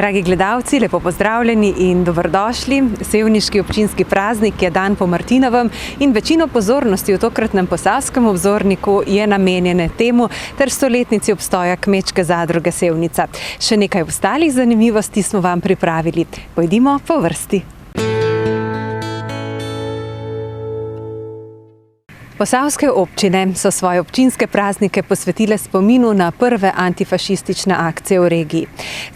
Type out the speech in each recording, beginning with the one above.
Dragi gledalci, lepo pozdravljeni in dobrodošli. Sevniški občinski praznik je dan po Martinovem in večino pozornosti v tokratnem Posavskem obzorniku je namenjene temu ter stoletnici obstoja Kmečke zadruge Sevnica. Še nekaj ostalih zanimivosti smo vam pripravili. Pojdimo po vrsti. Posavske občine so svoje občinske praznike posvetile spominu na prve antifašistične akcije v regiji.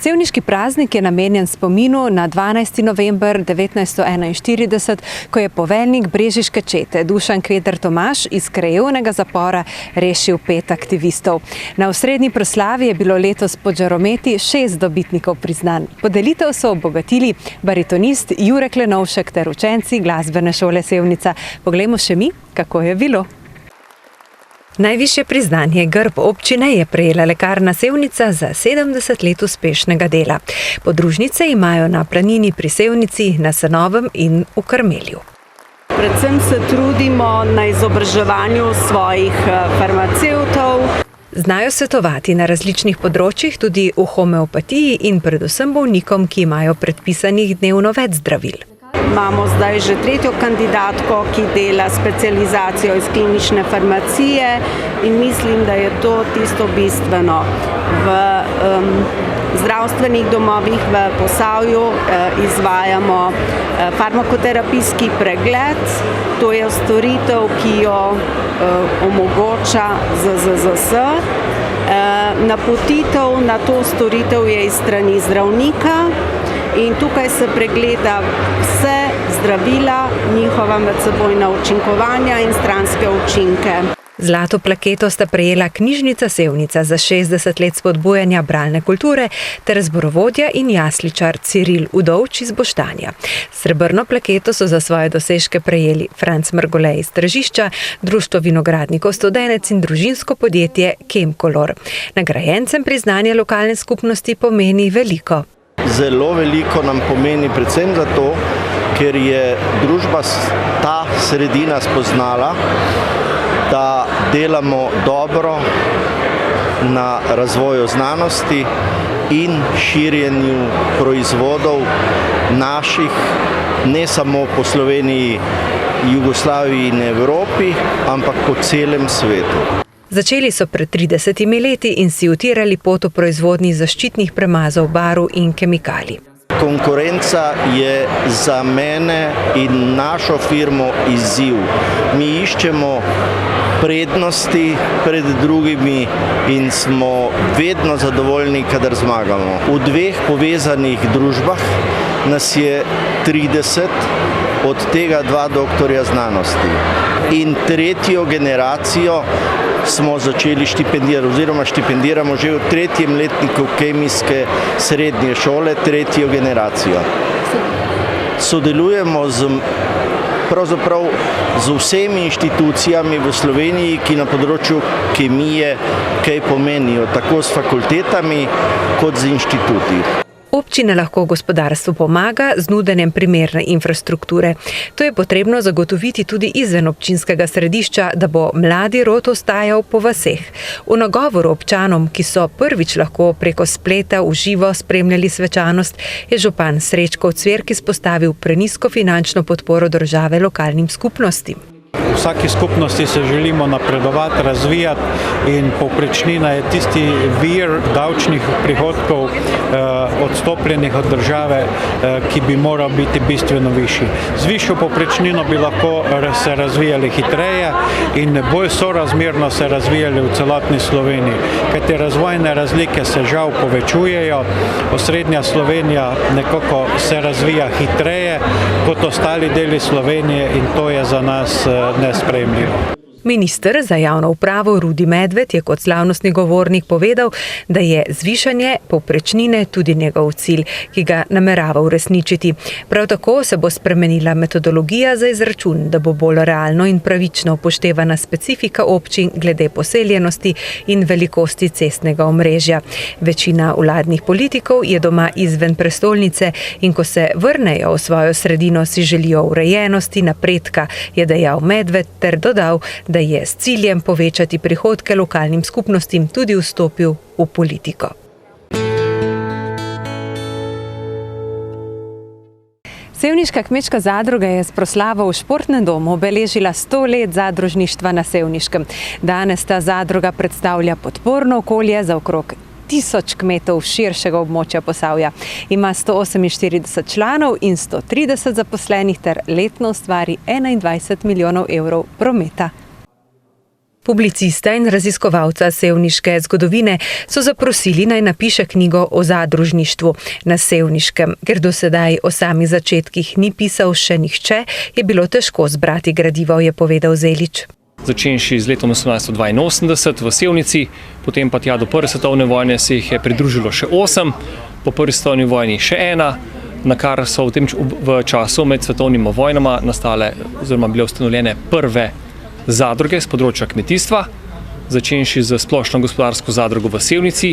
Sevniški praznik je namenjen spominu na 12. november 1941, ko je poveljnik brežiške čete Dušan Kveter Tomaž iz krajevnega zapora rešil 5 aktivistov. Na osrednji proslavi je bilo letos pod žarometi 6 dobitnikov priznanj. Podelitev so obogatili baritonist Jure Klenovšek ter učenci glasbene šole Sevnica. Poglejmo še mi, kako je bilo. Najvišje priznanje grb občine je prejela lekarna Sevnica za 70 let uspešnega dela. Podružnice imajo na planini pri Sevnici, na Senovem in v Karmelju. Predvsem se trudimo na izobraževanju svojih farmacevtov. Znajo svetovati na različnih področjih, tudi v homeopatiji in predvsem bolnikom, ki imajo predpisanih dnevno več zdravil. Imamo zdaj že 3. kandidatko, ki dela specializacijo iz klinične farmacije in mislim, da je to tisto bistveno. V zdravstvenih domovih v Posavju izvajamo farmakoterapijski pregled. To je storitev, ki jo omogoča ZZZS. Napotitev na to storitev je iz strani zdravnika. In tukaj se pregleda vse zdravila, njihova medsebojna učinkovanja in stranske učinke. Zlato plaketo sta prejela knjižnica Sevnica za 60 let spodbujanja bralne kulture ter zborovodja in jasličar Ciril Udovč iz Boštanja. Srebrno plaketo so za svoje dosežke prejeli Franc Mrgolej iz Tržišča, Društvo vinogradnikov Studenec in družinsko podjetje Kemkolor. Nagrajencem priznanje lokalne skupnosti pomeni veliko. Zelo veliko nam pomeni predvsem zato, ker je družba ta sredina spoznala, da delamo dobro na razvoju znanosti in širjenju proizvodov naših, ne samo po Sloveniji, Jugoslaviji in Evropi, ampak po celem svetu. Začeli so pred 30 leti in si utirali pot v proizvodnji zaščitnih premazov, barv in kemikalij. Konkurenca je za mene in našo firmo izziv. Mi iščemo prednosti pred drugimi in smo vedno zadovoljni, kadar zmagamo. V 2 povezanih družbah nas je 30, od tega 2 doktorja znanosti. In 3. generacijo smo začeli štipendirati, oziroma štipendiramo že v 3. letniku kemijske srednje šole 3. generacijo. Sodelujemo pravzaprav z vsemi inštitucijami v Sloveniji, ki na področju kemije kaj pomenijo, tako s fakultetami kot z inštituti. Občina lahko gospodarstvu pomaga z nudenjem primerne infrastrukture. To je potrebno zagotoviti tudi izven občinskega središča, da bo mladi rod ostajal po vaseh. V nagovoru občanom, ki so prvič lahko preko spleta v živo spremljali svečanost, je župan Srečko Cverk izpostavil prenizko finančno podporo države lokalnim skupnostim. V vsaki skupnosti se želimo napredovati, razvijati in povprečnina je tisti vir davčnih prihodkov odstopljenih od države, ki bi moral biti bistveno višji. Z višjo povprečnino bi lahko se razvijali hitreje in bolj sorazmerno se razvijali v celotni Sloveniji. Kajti razvojne razlike se žal povečujejo, osrednja Slovenija nekako se razvija hitreje kot ostali deli Slovenije in to je za nas nesprejemljivo. Minister za javno upravo Rudi Medved je kot slavnostni govornik povedal, da je zvišanje povprečnine tudi njegov cilj, ki ga namerava uresničiti. Prav tako se bo spremenila metodologija za izračun, da bo bolj realno in pravično upoštevana specifika občin glede poseljenosti in velikosti cestnega omrežja. Večina vladnih politikov je doma izven prestolnice in ko se vrnejo v svojo sredino, si želijo urejenosti, napredka, je dejal Medved ter dodal, da je s ciljem povečati prihodke lokalnim skupnostim tudi vstopil v politiko. Sevniška kmečka zadruga je s proslavo v športnem domu obeležila 100 let zadružništva na Sevniškem. Danes ta zadruga predstavlja podporno okolje za okrog 1000 kmetov širšega območja Posavja. Ima 148 članov in 130 zaposlenih ter letno ustvari 21 milijonov evrov prometa. Publicista in raziskovalca sevniške zgodovine so zaprosili, naj napiše knjigo o zadružništvu na Sevniškem. Ker do sedaj o samih začetkih ni pisal še nihče, je bilo težko zbrati gradivo, je povedal Zelič. Začenši z letom 1882 v Sevnici, potem pa tja do prve svetovne vojne se jih je pridružilo še 8, po prvi svetovni vojni še 1, na kar so v času med svetovnima vojnama nastale oziroma bile ustanovljene prve zadruge z področja kmetijstva, začenši z splošno gospodarsko zadrugo v Sevnici,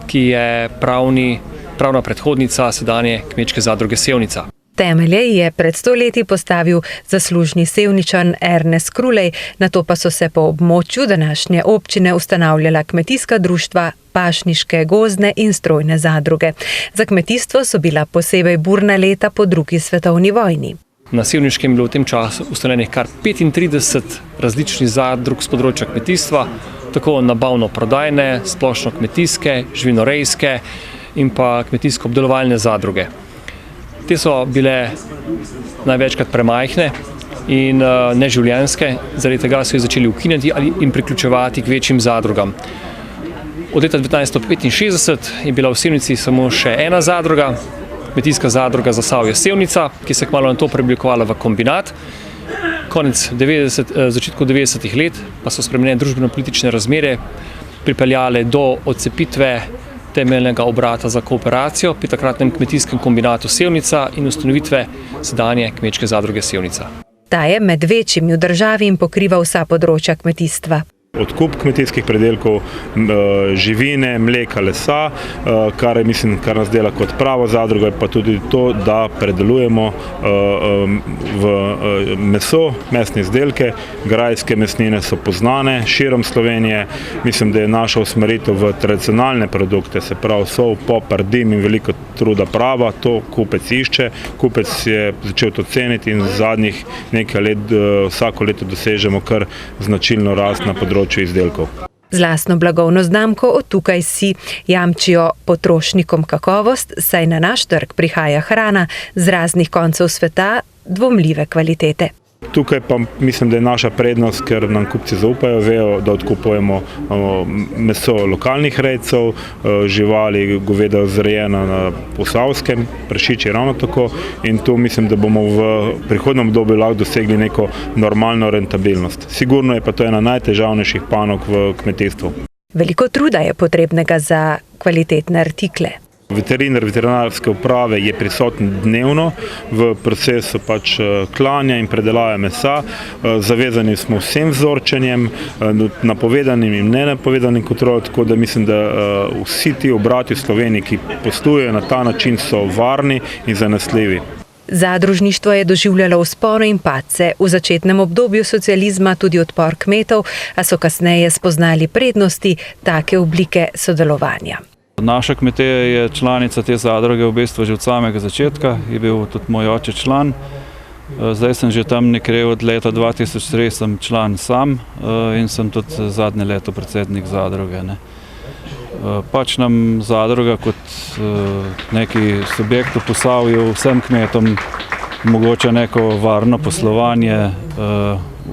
ki je pravna predhodnica sedanje kmečke zadruge Sevnica. Temelje je pred 100 leti postavil zaslužni Sevničan Ernest Krulej, nato pa so se po območju današnje občine ustanavljala kmetijska društva, pašniške, gozdne in strojne zadruge. Za kmetijstvo so bila posebej burna leta po drugi svetovni vojni. Na Sevniškem je bilo v tem času ustanovljenih kar 35 različnih zadrug z področja kmetijstva, tako nabavno-prodajne, splošno-kmetijske, živinorejske in pa kmetijsko-obdelovalne zadruge. Te so bile največkrat premajhne in neživljenjske, zaradi tega so jih začeli ukinjati ali jim priključevati k večjim zadrugam. Od leta 1965 je bila v Sevnici samo še ena zadruga, kmetijska zadruga Zasavje Sevnica, ki se je kmalu na to preoblikovala v kombinat. Začetku 90. let pa so spremenjene družbeno-politične razmere pripeljale do odcepitve temeljnega obrata za kooperacijo pri takratnem kmetijskem kombinatu Sevnica in ustanovitve sedanje kmečke zadruge Sevnica. Ta je med večjimi v državi in pokriva vsa področja kmetijstva. Odkup kmetijskih predelkov, živine, mleka, lesa, kar nas dela kot pravo zadruga, pa tudi to, da predelujemo v meso, mesne izdelke. Grajske mesnine so poznane širom Slovenije. Mislim, da je naša usmeritev v tradicionalne produkte, se pravi sol, poper, dim in veliko truda prava. To kupec išče. Kupec je začel to ceniti in v zadnjih nekaj let vsako leto dosežemo kar značilno rast na področju izdelkov. Z lastno blagovno znamko od tukaj si jamčijo potrošnikom kakovost, saj na naš trg prihaja hrana z raznih koncev sveta dvomljive kvalitete. Tukaj pa mislim, da je naša prednost, ker nam kupci zaupajo, vejo, da odkupujemo meso lokalnih rejcev, živali, goveda vzrejena na Posavskem, prašiči ravno tako, in tu mislim, da bomo v prihodnjem obdobju lahko dosegli neko normalno rentabilnost. Sigurno je pa to ena najtežavnejših panog v kmetijstvu. Veliko truda je potrebnega za kvalitetne artikle. Veterinar veterinarske uprave je prisoten dnevno v procesu klanja in predelave mesa. Zavezani smo vsem vzorčenjem, napovedanim in nenapovedanim kontrolom, tako da mislim, da vsi ti obrati v Sloveniji, ki poslujejo na ta način, so varni in zanesljivi. Zadružništvo je doživljalo vzpone in padce, v začetnem obdobju socializma tudi odpor kmetov, a so kasneje spoznali prednosti take oblike sodelovanja. Naša kmetija je članica te zadruge v bistvu že od samega začetka, je bil tudi moj oče član. Zdaj sem že tam nekje od leta 2003 sem član sam in sem tudi zadnje leto predsednik zadruge. Pač nam zadruga kot neki subjekt v Posavju vsem kmetom omogoča neko varno poslovanje,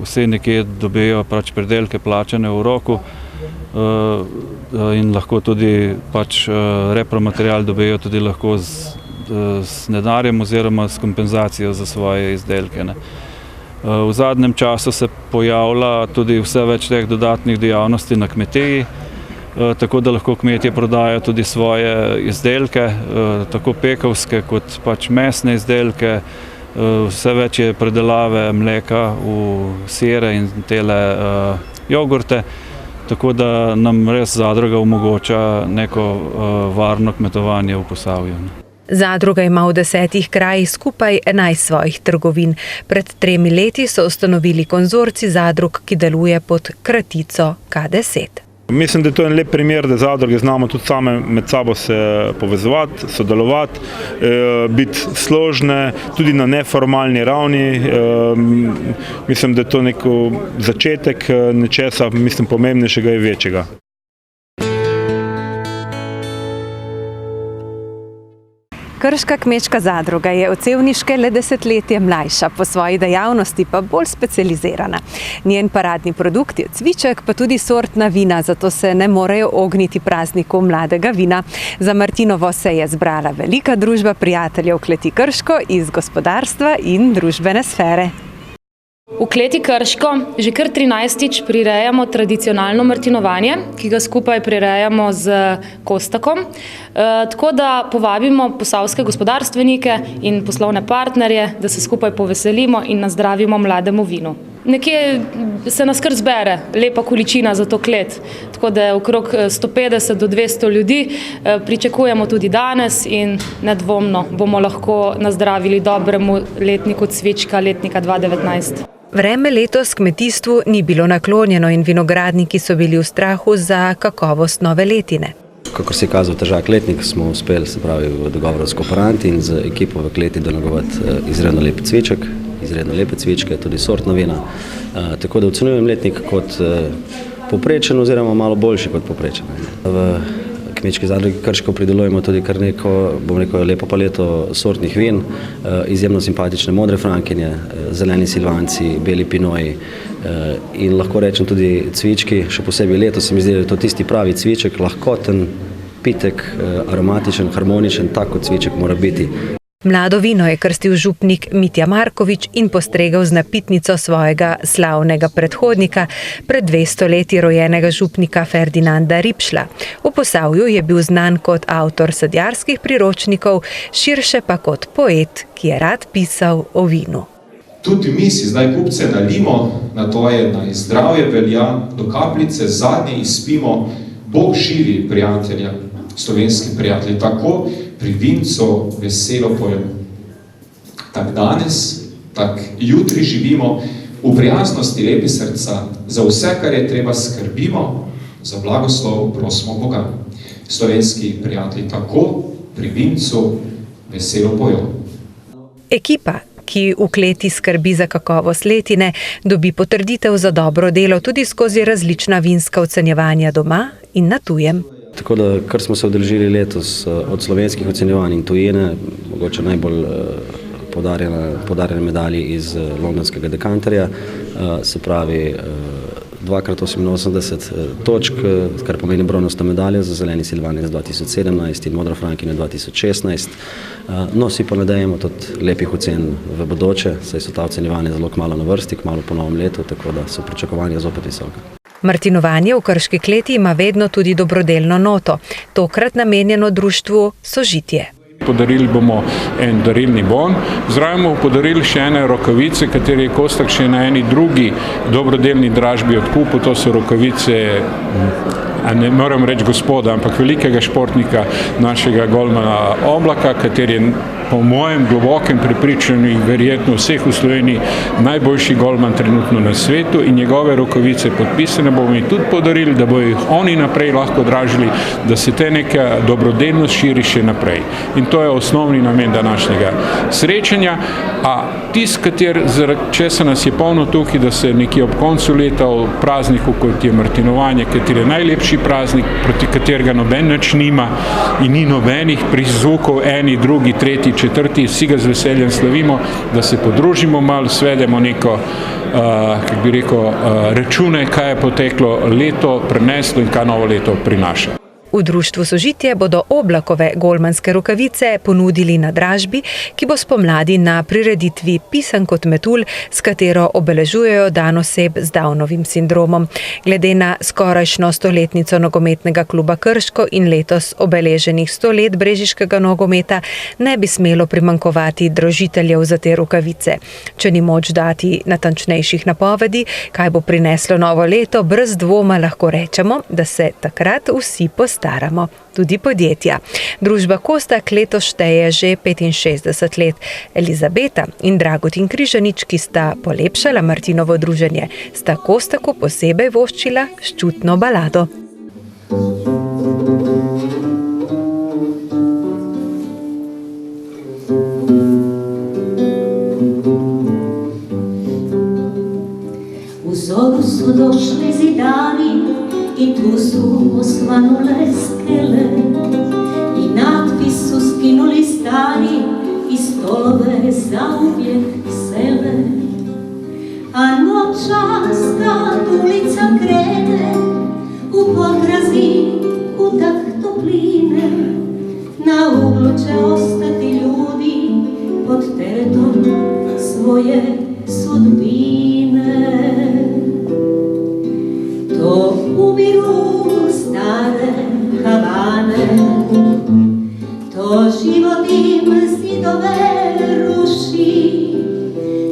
vsi nekje dobijo predelke plačane v roku in lahko tudi repromaterial dobijo tudi lahko z denarjem oziroma s kompenzacijo za svoje izdelke. V zadnjem času se pojavlja tudi vse več teh dodatnih dejavnosti na kmetiji, tako da lahko kmetje prodajajo tudi svoje izdelke, tako pekovske kot mesne izdelke. Vse več je predelave mleka v sire in tele jogurte. Tako da nam res zadruga omogoča neko varno kmetovanje v Posavju. Zadruga ima v 10 krajih skupaj 11 svojih trgovin. Pred 3 leti so ustanovili konzorcij zadrug, ki deluje pod kratico K10. Mislim, da je to en lep primer, da zadruge znamo tudi same med sabo se povezovati, sodelovati, biti složne, tudi na neformalni ravni. Mislim, da je to nek začetek nečesa, mislim, pomembnejšega in večjega. Krška kmečka zadruga je od Sevniške le desetletje mlajša, po svoji dejavnosti pa bolj specializirana. Njen paradni produkt je cviček, pa tudi sortna vina, zato se ne morejo ogniti prazniku mladega vina. Za Martinovo se je zbrala velika družba prijateljev kleti Krško iz gospodarstva in družbene sfere. V kleti Krško že kar 13. prirejamo tradicionalno martinovanje, ki ga skupaj prirejamo z Kostakom. Tako da povabimo posavske gospodarstvenike in poslovne partnerje, da se skupaj poveselimo in nazdravimo mlademu vinu. Nekje se nas kar zbere lepa količina za to klet, tako da je okrog 150 do 200 ljudi. Pričakujemo tudi danes in nedvomno bomo lahko nazdravili dobremu letniku cvička letnika 2019. Vreme letos kmetijstvu ni bilo naklonjeno in vinogradniki so bili v strahu za kakovost nove letine. Kakor se je kazal težak letnik, smo uspeli, se pravi, v dogovoru s kooperanti in z ekipo v kleti donagovati izredno lep cviček, izredno lepe cvičke, tudi sortna vina. Tako da ocenjujem letnik kot povprečen oziroma malo boljši kot povprečen. V kmečki zadrugi Krško pridelujemo tudi kar neko, bom rekel, lepo paleto sortnih vin, izjemno simpatične modre frankinje, zeleni silvanci, beli pinoji in lahko rečem tudi cvički, še posebej letos se mi zdi, da je to tisti pravi cviček, lahkoten, pitek, aromatičen, harmoničen, tak kot cviček mora biti. Mlado vino je krstil župnik Mitja Markovič in postregel z napitnico svojega slavnega predhodnika, pred 200 leti rojenega župnika Ferdinanda Ripšla. V Posavju je bil znan kot avtor sadjarskih priročnikov, širše pa kot poet, ki je rad pisal o vinu. Tudi mi si zdaj kupce nalimo, na tvoje naj zdravje velja, do kapljice zadnje izpimo, Bog živi, prijatelja, slovenski prijatelji, tako pri vincu veselo pojemo. Tak danes, tak jutri živimo, v prijaznosti lepi srca, za vse, kar je treba, skrbimo, za blagoslov prosimo Boga. Slovenski prijatelji, tako pri vincu veselo pojemo. Ekipa, ki v kleti skrbi za kakovost letine, dobi potrditev za dobro delo tudi skozi različna vinska ocenjevanja doma in na tujem. Tako da, kar smo se udeležili letos od slovenskih ocenjevanj in tujine, mogoče najbolj podarjene medalje iz londonskega dekanterja, se pravi 2x88 točk, kar pomeni bronasta medalja za zeleni silvanec 2017 in modra frankinja 2016. No, si pa nadejamo tudi lepih ocen v bodoče, saj so ta ocenjevanja zelo kmalu na vrsti, kmalu po novem letu, tako da so pričakovanja zopet visoka. Martinovanje v Krški kleti ima vedno tudi dobrodelno noto, tokrat namenjeno društvu Sožitje. Podarili bomo en darilni bon, zraven bomo podarili še ene rokavice, katere je Kostak še na eni drugi dobrodelni dražbi odkupil. To so rokavice, ne moram reči gospoda, ampak velikega športnika, našega golmana Oblaka, kateri je po mojem globokem prepričanju verjetno vseh v Sloveniji najboljši golman trenutno na svetu in njegove rokavice podpisane bomo jih tudi podarili, da bojo jih oni naprej lahko dražili, da se te neka dobrodelnost širi še naprej. In to je osnovni namen današnjega srečanja, a tisti, zaradi česa nas je polno tukaj, da se nekje ob koncu leta v prazniku, kot je martinovanje, kateri je najlepši praznik, proti katerega noben nič nima in ni nobenih prizvukov, eni, drugi, tretji, četrti, vsi ga z veseljem slavimo, da se podružimo malo, svedemo neko, kako bi rekel, račune, kaj je poteklo leto, prineslo in kaj novo leto prinaša. V društvu Sožitje bodo Oblakove golmanske rokavice ponudili na dražbi, ki bo spomladi na prireditvi Pisan kot metulj, s katero obeležujejo dan oseb z Downovim sindromom. Glede na skorajšnjo 100-letnico nogometnega kluba Krško in letos obeleženih 100 let brežiškega nogometa ne bi smelo primanjkovati dražiteljev za te rokavice. Če ni moč dati natančnejših napovedi, kaj bo prineslo novo leto, brez dvoma lahko rečemo, da se takrat vsi postaramo, tudi podjetja. Družba Kostak letos šteje že 65 let. Elizabeta in Dragutin Križanič, ki sta polepšala Martinovo druženje, sta Kostaku posebej voščila ščutno balado. zoru su došli zidani i tu su osvanule skele i natpis su skinuli stari i stolove zauvijek sele. A noćas kad ulica krene u potrazi kutak topline, na uglu će ostati ljudi pod teretom svoje sudbine. To umiru stare Havane, to život im zidove ruši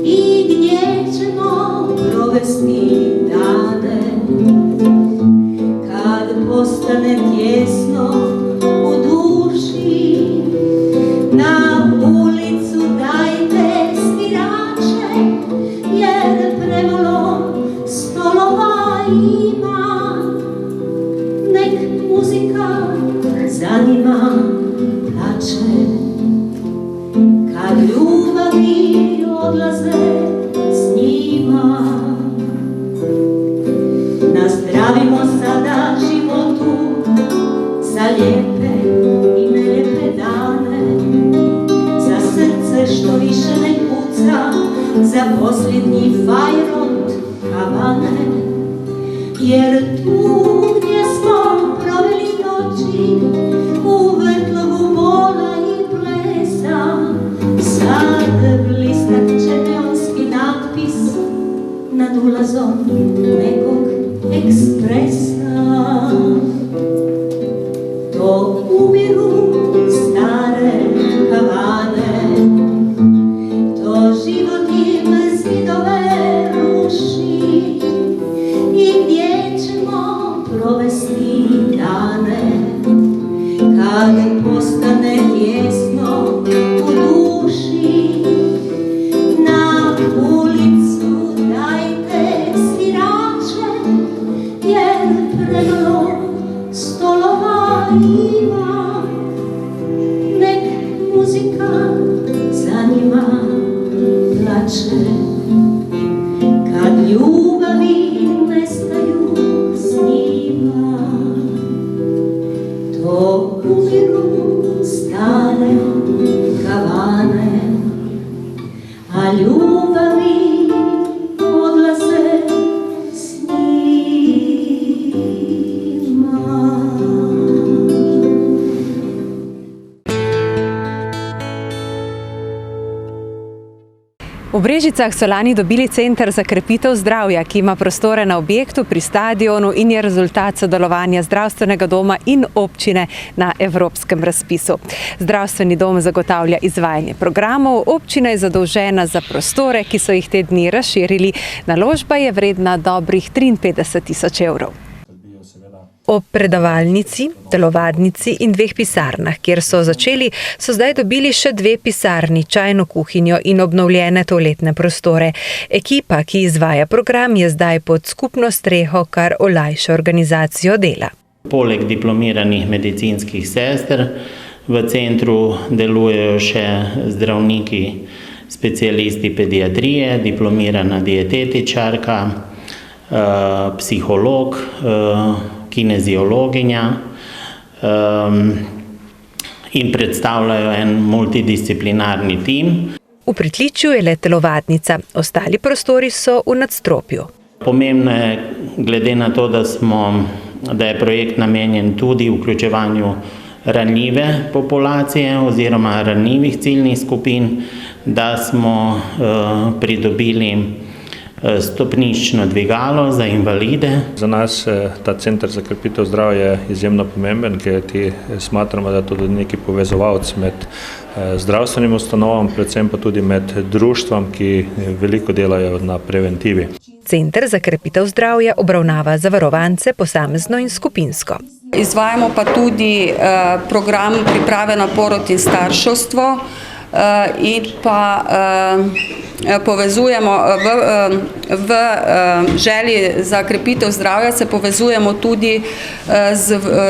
i gdje ćemo provesti dane kad postane tjesno u duši. Na ulicu dajte svirače, jer premalo stolova ima. Nek muzika za njima plače, kad ljubavi odlaze s njima. Nazdravimo sada životu za lijepe i nelijepe dane, za srce što više ne kuca, za posljednji fajront Havane. Jer tu gdje smo proveli noći, u vrtlogu bola i plesa, sad blistat će neonski natpis nad ulazom nekog ekspresa. To umiru stare Havane, to život im zidove ruši i gdje ćemo provesti dane kad postane tjesno u duši. Na ulicu dajte svirače, jer premalo stolova ima. Nek muzika za njima plače, kad ljubavi nestaju s njima. To umiru stare Havane, a ljubavi odlaze s njima. V Brežicah so lani dobili center za krepitev zdravja, ki ima prostore na objektu pri stadionu in je rezultat sodelovanja zdravstvenega doma in občine na evropskem razpisu. Zdravstveni dom zagotavlja izvajanje programov, občina je zadolžena za prostore, ki so jih te dni razširili. Naložba je vredna dobrih 53 000 evrov. Ob predavalnici, telovadnici in 2 pisarnah, kjer so začeli, so zdaj dobili še 2 pisarni, čajno kuhinjo in obnovljene toaletne prostore. Ekipa, ki izvaja program, je zdaj pod skupno streho, kar olajša organizacijo dela. Poleg diplomiranih medicinskih sester v centru delujejo še zdravniki, specialisti pediatrije, diplomirana dietetičarka, psiholog, kineziologinja in predstavljajo en multidisciplinarni tim. V pritličju je le telovadnica, ostali prostori so v nadstropju. Pomembno je, glede na to, da je projekt namenjen tudi vključevanju ranljive populacije oziroma ranljivih ciljnih skupin, da smo pridobili stopniščno dvigalo za invalide. Za nas ta center za krepitev zdravja je izjemno pomemben, ker smatramo, da je to tudi neki povezovalec med zdravstvenim ustanovam, predvsem pa tudi med društvom, ki veliko delajo na preventivi. Center za krepitev zdravja obravnava zavarovance posamezno in skupinsko. Izvajamo pa tudi program priprave na porod in starševstvo, in pa povezujemo v želji za krepitev zdravja, se povezujemo tudi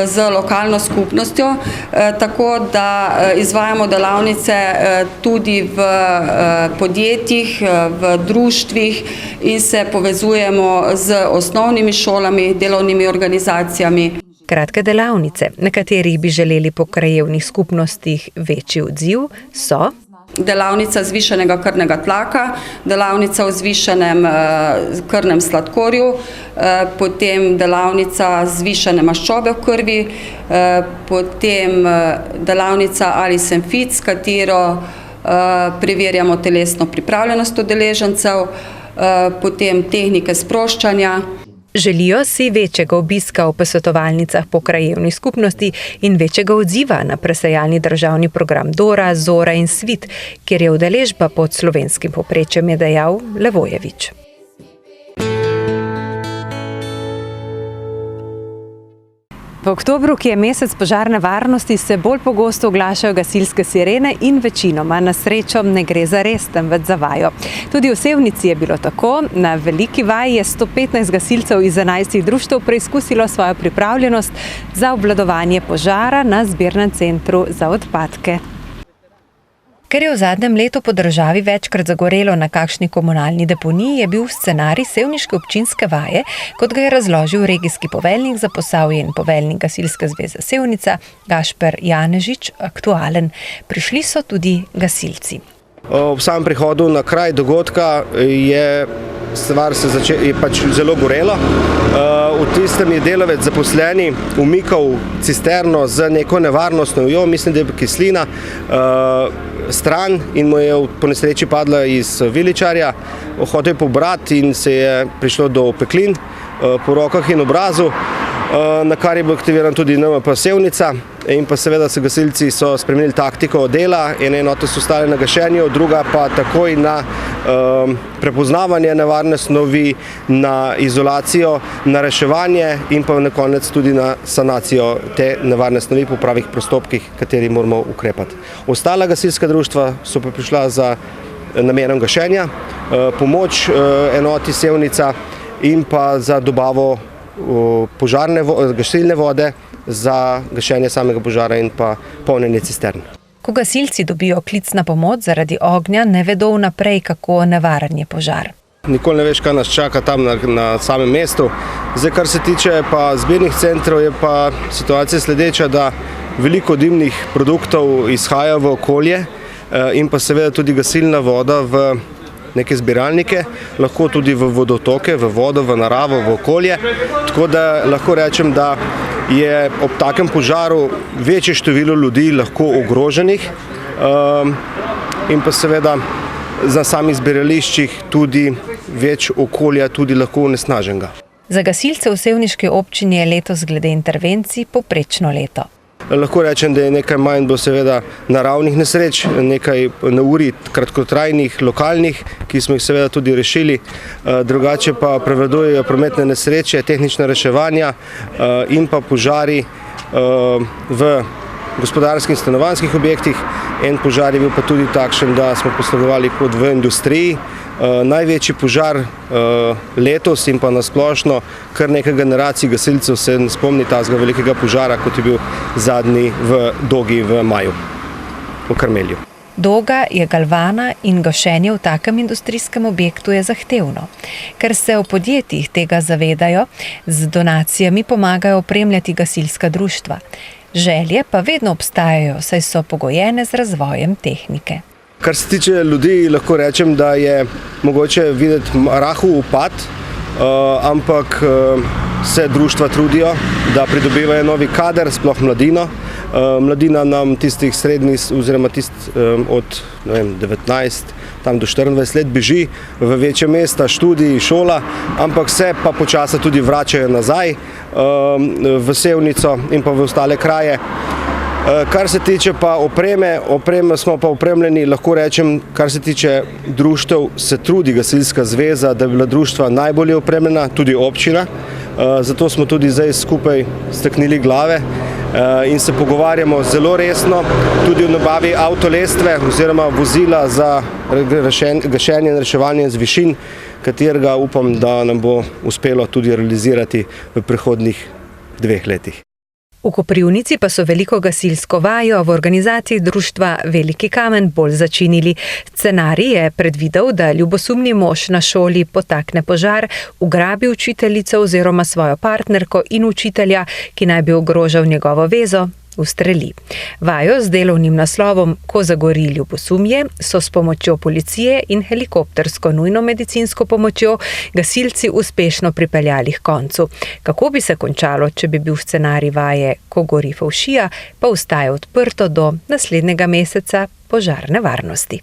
z lokalno skupnostjo, tako da izvajamo delavnice tudi v podjetjih, v društvih in se povezujemo z osnovnimi šolami, delovnimi organizacijami. Kratke delavnice, na katerih bi želeli po krajevnih skupnostih večji odziv, so delavnica zvišanega krvnega tlaka, delavnica o zvišanem krvnem sladkorju, potem delavnica zvišane maščobe v krvi, potem delavnica Alice and Fit, s katero preverjamo telesno pripravljenost udeležencev, potem tehnike sproščanja. Želijo si večjega obiska v posvetovalnicah po krajevnih skupnosti in večjega odziva na presejalni državni program Dora, Zora in Svit, kjer je udeležba pod slovenskim povprečjem, je dejal Levojevič. V oktobru, ki je mesec požarne varnosti, se bolj pogosto oglašajo gasilske sirene in večinoma na srečo ne gre za res, temveč za vajo. Tudi v Sevnici je bilo tako. Na veliki vaji je 115 gasilcev iz 11 društev preizkusilo svojo pripravljenost za obvladovanje požara na zbirnem centru za odpadke. Ker je v zadnjem letu po državi večkrat zagorelo na kakšni komunalni deponiji, je bil scenarij sevniške občinske vaje, kot ga je razložil regijski poveljnik za Posavje in poveljnik Gasilske zveze Sevnica, Gašper Janežič, aktualen. Prišli so tudi gasilci. Ob samem prihodu na kraj dogodka je stvar pač zelo gorela. V tistem je delavec zaposleni umikal cisterno z neko nevarno snovjo, mislim, da je kislina, stran in mu je po nesreči padla iz viličarja. Hotel je pobrati in se je prišlo do opeklin po rokah in obrazu, na kar je bil aktiviran tudi NMP Sevnica in pa seveda se gasilci so spremenili taktiko dela. Ene enote so stale na gašenju, druga pa takoj na prepoznavanje nevarne snovi, na izolacijo, na reševanje in pa na konec tudi na sanacijo te nevarne snovi po pravih postopkih, kateri moramo ukrepati. Ostala gasilska društva so pa prišla za namenom gašenja, pomoč enoti Sevnica in pa za dobavo gasilne vode za gašenje samega požara in pa polnjenje cistern. Ko gasilci dobijo klic na pomoč zaradi ognja, ne vedo vnaprej, kako nevaren je požar. Nikoli ne veš, kaj nas čaka tam na samem mestu. Zdaj, kar se tiče pa zbirnih centrov, je pa situacija sledeča, da veliko dimnih produktov izhaja v okolje in pa seveda tudi gasilna voda v neke zbiralnike, lahko tudi v vodotoke, v vodo, v naravo, v okolje. Tako da lahko rečem, da je ob takem požaru večje število ljudi lahko ogroženih in pa seveda za samih zbirališčih tudi več okolja tudi lahko onesnaženega. Za gasilce v sevniški občini je letos glede intervencij povprečno leto. Lahko rečem, da je nekaj manj bilo seveda naravnih nesreč, nekaj neurij kratkotrajnih, lokalnih, ki smo jih seveda tudi rešili. Drugače pa prevladujejo prometne nesreče, tehnična reševanja in pa požari v gospodarskih in stanovanjskih objektih. En požar je bil pa tudi takšen, da smo posredovali kot v industriji. Največji požar letos in pa nasplošno kar nekaj generacij gasilcev se ne spomni tazga velikega požara, kot je bil zadnji v Dogi v maju, v Karmelju. Doga je galvana in gašenje v takem industrijskem objektu je zahtevno. Ker se v podjetjih tega zavedajo, z donacijami pomagajo opremljati gasilska društva. Želje pa vedno obstajajo, saj so pogojene z razvojem tehnike. Kar se tiče ljudi, lahko rečem, da je mogoče videti rahel upad, ampak se društva trudijo, da pridobivajo novi kader, sploh mladino. Mladina nam tistih srednjih oziroma od 19 tam do 24 let beži v večje mesta, študij, šola, ampak se pa počasi tudi vračajo nazaj v Sevnico in pa v ostale kraje. Kar se tiče pa opreme smo pa opremljeni, lahko rečem, kar se tiče društev, se trudi Gasilska zveza, da bi bila društva najbolje opremljena, tudi občina. Zato smo tudi zdaj skupaj staknili glave in se pogovarjamo zelo resno tudi o nabavi avtolestve oziroma vozila za gašenje in reševanje z višin, katerega upam, da nam bo uspelo tudi realizirati v prihodnjih 2 letih. V Koprivnici pa so veliko gasilsko vajo v organizaciji društva Veliki kamen bolj začinili. Scenarij je predvidel, da ljubosumni mož na šoli potakne požar, ugrabi učiteljico oziroma svojo partnerko in učitelja, ki naj bi ogrožal njegovo vezo, ustreli. Vajo z delovnim naslovom Ko zagori ljubosumje so s pomočjo policije in helikoptersko nujno medicinsko pomočjo gasilci uspešno pripeljali k koncu. Kako bi se končalo, če bi bil scenarij vaje Ko gori fovšija, pa ostaja odprto do naslednjega meseca požarne varnosti.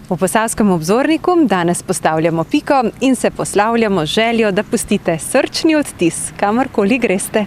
V Posavskem obzorniku danes postavljamo piko in se poslavljamo z željo, da pustite srčni odtis, kamorkoli greste.